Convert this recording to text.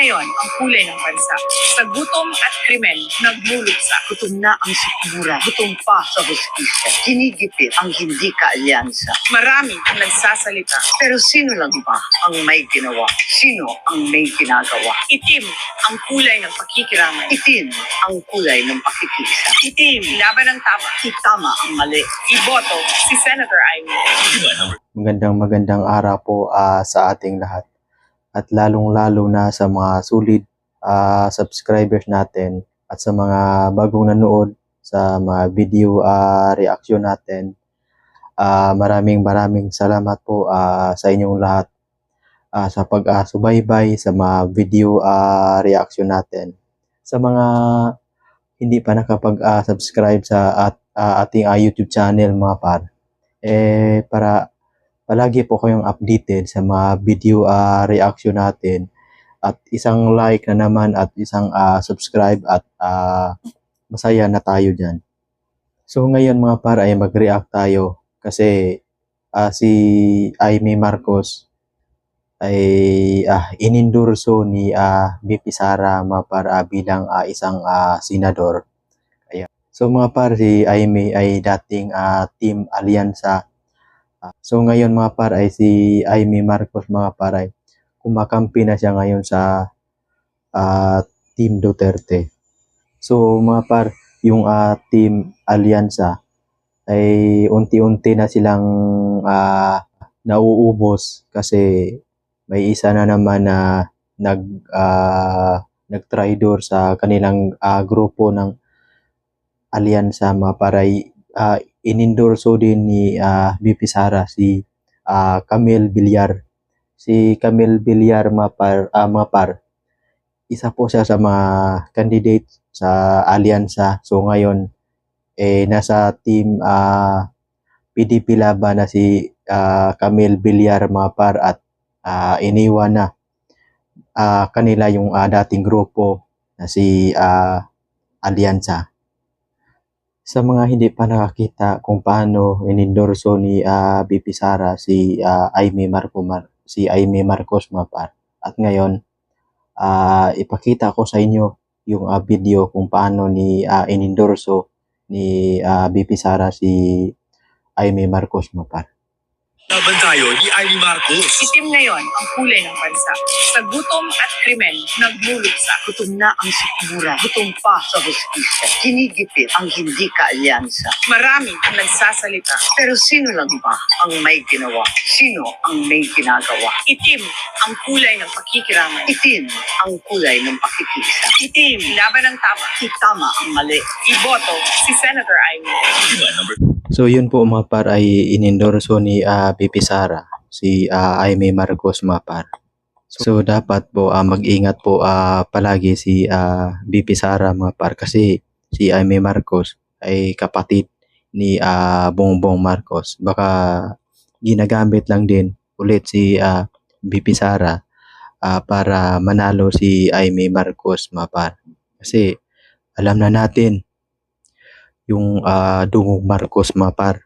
ngayon ang kulay ng bansa. Sa gutom at krimen, nagluluksa. Gutom na ang sikmura, gutom pa sa hustisya. Ginigipit ang hindi kaalyansa. Marami ang nagsasalita. Pero sino lang ba ang may ginawa? Sino ang may ginagawa? Itim ang kulay ng pakikiramay. Itim ang kulay ng pakikisa. Itim, laban ng tama. Itama ang mali. Iboto si Senator Amy. Magandang araw po sa ating lahat. At lalong-lalo na sa mga solid subscribers natin at sa mga bagong nanood sa mga video reaction natin. Maraming salamat po sa inyong lahat sa pag-subaybay sa mga video reaction natin. Sa mga hindi pa nakapag-subscribe sa ating YouTube channel mga par, para palagi po kayong updated sa mga video reaction natin at isang like na naman at isang subscribe at masaya na tayo dyan. So ngayon mga par ay mag-react tayo kasi si Amy Marcos ay inendorso ni VP Sara mga par bilang isang senador. Ayan. So mga par, si Amy ay dating Team Alyansa. So ngayon mga par ay si Amy Marcos mga par ay kumakampi na siya ngayon sa Team Duterte. So mga par, yung Team Alyansa ay unti-unti na silang nauubos kasi may isa na naman na nag-traitor sa kanilang grupo ng Alyansa mga par ay inendorso din ni VP Sara si Camille Villar. Si Camille Villar mga par, isa po siya sa mga candidate sa Alyansa. So ngayon nasa team PDP Laban na si Camille Villar mga par at iniwan na kanila yung dating grupo na si Alyansa. Sa mga hindi pa nakakita kung paano inendorso ni VP Sara si Amy Marcos mga par. At ngayon, ipakita ko sa inyo yung video kung paano ni inendorso ni VP Sara si Amy Marcos mga par. Laban tayo ni Amy Marcos. Itim ngayon ang kulay ng bansa. Sa gutom at krimen, nagluluksa. Gutom na ang sikmura, gutom pa sa hustisya. Ginigipit ang hindi kaalyansa. Marami ang nagsasalita. Pero sino lang ba ang may ginawa? Sino ang may ginagawa? Itim ang kulay ng pakikiramay. Itim ang kulay ng pakikisa. Itim, laban ng tama. Itama ang mali. Iboto si Senator Amy. So yun po mga par ay inendorso ni VP Sara si Amy Marcos mga par. So dapat po mag-ingat po palagi si VP Sara mga par kasi si Amy Marcos ay kapatid ni Bongbong Marcos. Baka ginagamit lang din ulit si VP Sara para manalo si Amy Marcos mga par. Kasi alam na natin yung Dungog Marcos mga par